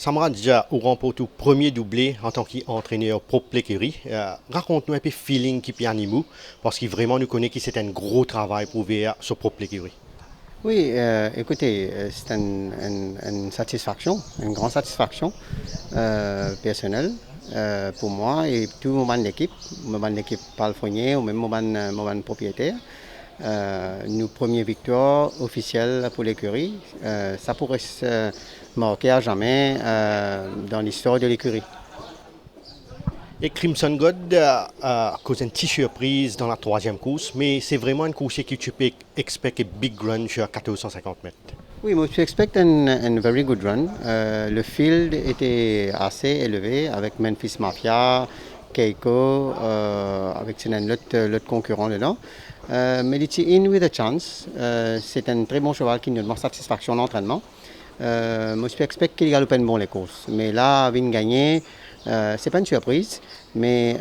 Samra déjà au remporte tout premier doublé en tant qu'entraîneur propre l'écurie. Raconte-nous un peu le feeling qui anime parce qu'il vraiment nous connaît que c'est un gros travail pour faire ce propre l'écurie. Oui, écoutez, c'est une satisfaction, une grande satisfaction personnelle pour moi et tout mon bande d'équipe, mon bande d'équipe palefrenier ou même mon bande propriétaire. Nos premières victoires officielles pour l'écurie, ça pourrait se marquer à jamais dans l'histoire de l'écurie. Et Crimson God cause une petite surprise dans la troisième course, mais c'est vraiment une course que tu peux expecter big run sur 1450 mètres. Oui, moi je expect un very good run. Le field était assez élevé avec Memphis Mafia, Keiko, avec l'autre concurrent dedans. Mais il était in with a chance. C'est un très bon cheval qui nous donne satisfaction d'entraînement. Moi je expect qu'il galope bon les courses. Mais là, avec une gagnée, c'est pas une surprise, mais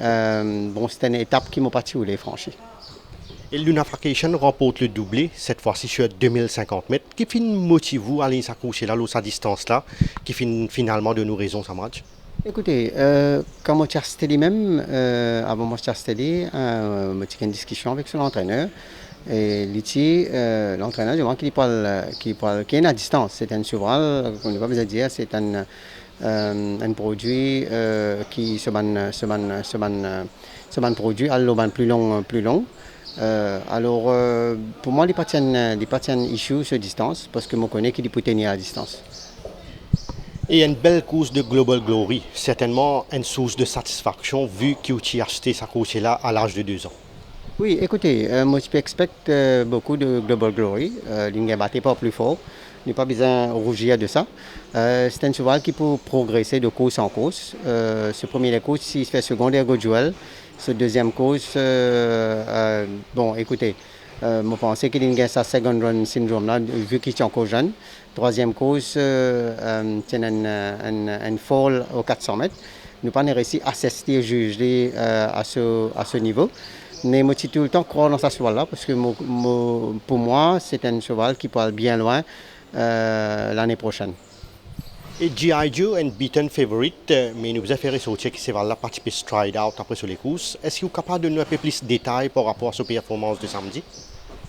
bon, c'est une étape qui m'a pas tué franchi. Et l'Unification remporte le doublé, cette fois-ci sur 2050 mètres, qui fin motive vous à aller s'accrocher là, sa distance là, qui fin finalement de nous raison, Samraj. Écoutez, quand moi j'ai même, avant moi j'ai eu une discussion avec son entraîneur. Et l'entraîneur demande qu'il est à distance. C'est un cheval, on ne va pas dire, c'est un produit qui se produit à l'auban plus long, plus long. Pour moi, il n'y a pas de issue sur distance parce que je connais qu'il peut tenir à distance. Et une belle course de Global Glory, certainement une source de satisfaction vu qu'il a acheté sa course là à l'âge de 2 ans. Oui, écoutez, moi je expecte beaucoup de Global Glory. Il ne battait pas plus fort. Il n'y a pas besoin de rougir de ça. C'est un cheval qui peut progresser de course en course. Ce premier course, il se fait secondaire Gojuel. Ce deuxième course, bon, écoutez, je pense qu'il a sa second run syndrome là, vu qu'il est encore jeune. Troisième course, c'est un fall aux 400 mètres. Nous n'avons pas réussi à assister juger à ce niveau. Mais moi, je tout le temps croire dans ce cheval-là parce que pour moi, c'est un cheval qui peut aller bien loin l'année prochaine. Et G.I. Joe, un beaten favorite, mais nous avons fait ressortir que ce cheval là participer stride out après sur les courses. Est-ce que vous êtes capable de nous donner un peu plus de détails par rapport à sa performance de samedi?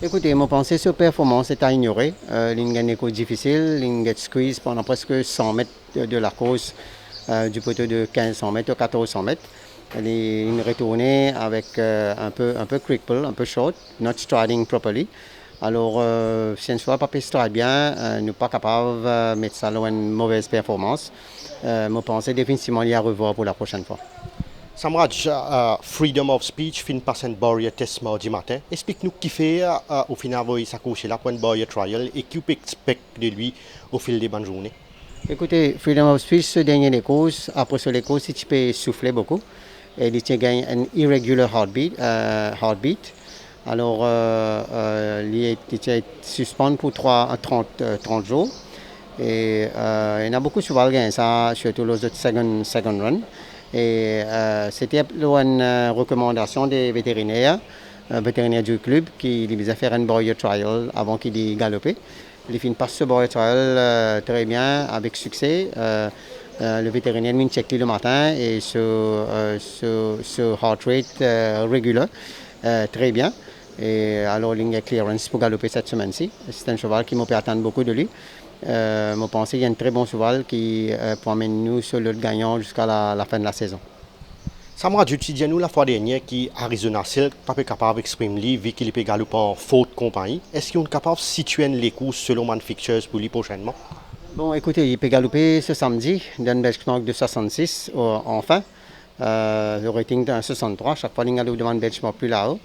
Écoutez, moi, pensée sur performance est à ignorer. L'une gagne difficile, l'une squeeze pendant presque 100 mètres de la course, du poteau de 1500 mètres à 1400 mètres. Elle est retournée avec un peu cripple, un peu short, not striding properly. Alors, si on ne soit pas stride bien, nous ne sommes pas capables de mettre ça dans une mauvaise performance. Je pense définitivement qu'il y a à revoir pour la prochaine fois. Samraj, Freedom of Speech fin par un barrier test mardi matin. Explique-nous qui fait au final il s'accrocher là pour un barrier trial et qui peut expect de lui au fil des bonnes journées. Écoutez, Freedom of Speech, ce dernier les courses, après sur les courses, il peut souffler beaucoup. Et il gagne un irregular heartbeat. Alors, il est suspendu pour 30 jours. Et il y a beaucoup de cheval gagnent ça, surtout le second run. Et c'était une recommandation des vétérinaires du club qui les a fait un barrier trial avant qu'il galope. Il finit par ce barrier trial très bien, avec succès. Le vétérinaire m'a checké le matin et ce heart rate régulier, très bien. Et alors, il y a clearance pour galoper cette semaine-ci. C'est un cheval qui m'a pu attendre beaucoup de lui. Je pense qu'il y a un très bon cheval qui peut amener nous sur le gagnant jusqu'à la fin de la saison. Samraj, tu dis nous la fois dernière qui Arizona Silk pas capable d'exprimer vu qu'il peut galoper en faute compagnie. Est-ce qu'on est capable de situer les courses selon Man Fixtures pour lui prochainement? Bon, écoutez, il peut galoper ce samedi dans un benchmark de 66 enfin. Le rating de 63, chaque fois il y a un benchmark plus là-haut.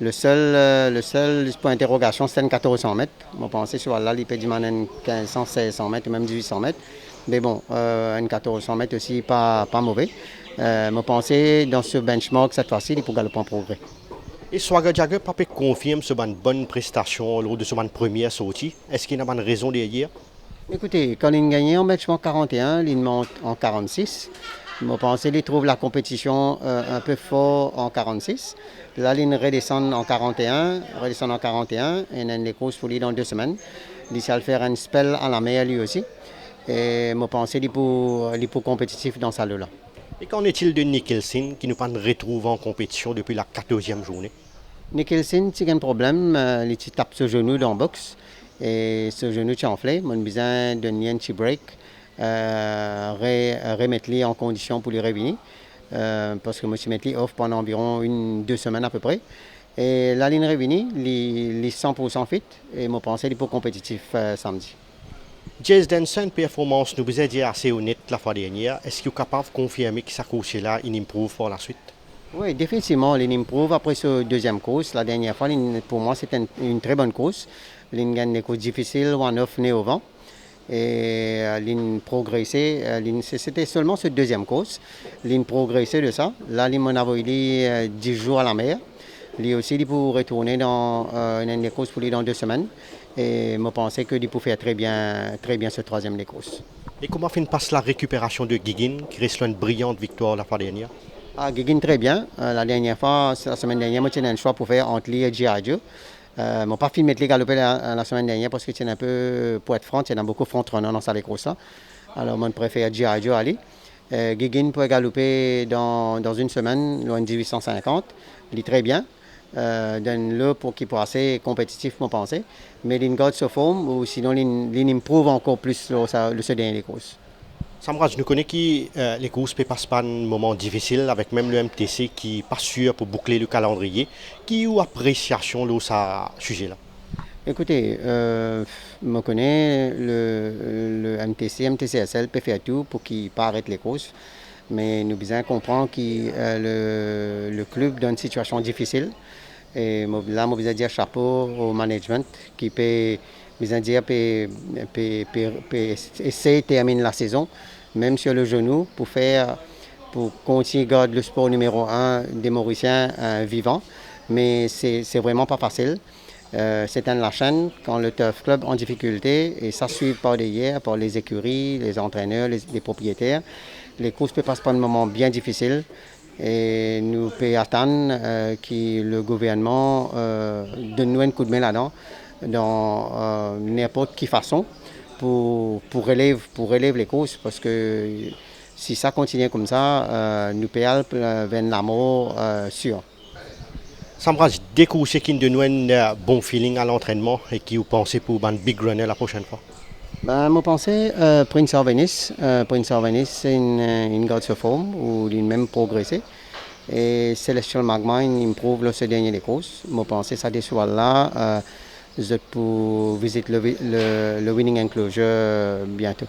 Le seul point d'interrogation, c'est un 1400 mètres. Je pense que sur là, il peut demander 1500, 1600 mètres, même 1800 mètres. Mais bon, un 1400 mètres aussi, pas mauvais. Je pense que dans ce benchmark, cette fois-ci, il peut galoper en progrès. Et Swagger Jagger pas confirme ce une bonne prestation lors de ce première sortie. Est-ce qu'il y a une raison derrière? Écoutez, quand il gagne en benchmark 41, il monte en 46. Je pense qu'il trouve la compétition un peu fort en 46. La ligne redescend en 41, et il y a des courses pour lui dans 2 semaines. Il va faire un spell à la mer lui aussi. Et je pense qu'il est compétitif dans ça là. Et qu'en est-il de Nicholson qui nous pas retrouve en compétition depuis la 14e journée? Nicholson, c'est un problème, il tape ce genou dans le box. Et ce genou est enflé, on a besoin d'un petit break, remettre-le en condition pour les revenir. Parce que je suis mis off pendant environ 2 semaines à peu près. Et la ligne revenue, il est 100% fit et je pense qu'il est pour compétitif samedi. Jez Denson, performance nous vous a dit assez honnête la fois dernière. Est-ce qu'il est capable de confirmer que sa course là, il improve pour la suite? Oui, définitivement, il improve après ce deuxième course. La dernière fois, pour moi, c'était une très bonne course. Il gagne des courses difficiles, one-off né au vent. Et il progressé. C'était seulement ce deuxième course. Il progressé de ça. Là, il m'a envoyé 10 jours à la mer. Lui aussi, il peut retourner dans une course pour lui dans 2 semaines. Et je pensais qu'il pouvait faire très bien ce troisième des courses. Et comment passe la récupération de Giggin, qui reste une brillante victoire la fois dernière? Giggin très bien. La dernière fois, la semaine dernière, j'ai un choix pour faire entre lui et G.I. Joe. Je n'ai pas filmé les galoper la semaine dernière parce que c'est un peu, pour être franc, il y a beaucoup de front-runners dans cette course. Alors, je préfère G.I. Joe aller. Giggin peut galoper dans une semaine, loin de 1850. Il est très bien. Dans le pour qu'il soit assez compétitif, je pense. Mais il garde sa forme ou sinon il improve encore plus le dernier course. Samraj, nous connaissons que les courses ne passent pas un moment difficile avec même le MTC qui n'est pas sûr pour boucler le calendrier. Qui ou appréciation de ce sujet-là? Écoutez, je connais le MTCSL peut faire tout pour qu'il arrête les courses. Mais nous devons comprendre que le club est dans une situation difficile. Et là, je veux dire chapeau au management qui peut essayer de terminer la saison, même sur le genou, pour continuer à garder le sport numéro 1 des Mauriciens vivant. Mais c'est vraiment pas facile. C'est la chaîne quand le Turf Club est en difficulté et ça suit par derrière, par les écuries, les entraîneurs, les propriétaires. Les courses peuvent passer par un moment bien difficile et nous pouvons attendre que le gouvernement donne nous un coup de main là-dedans, dans n'importe quelle façon, pour relever les courses. Parce que si ça continue comme ça, nous pouvons vers la mort sûre. Samraj, découvrir qui de nous un bon feeling à l'entraînement et qui vous pensez pour un big runner la prochaine fois? Je pensais Prince of Venice. Prince of Venice, c'est une garde de forme où il a même progressé. Et Celestial Magma, il improve le dernier des courses. Je pensais ça des soirs là, pour visiter le Winning Enclosure bientôt.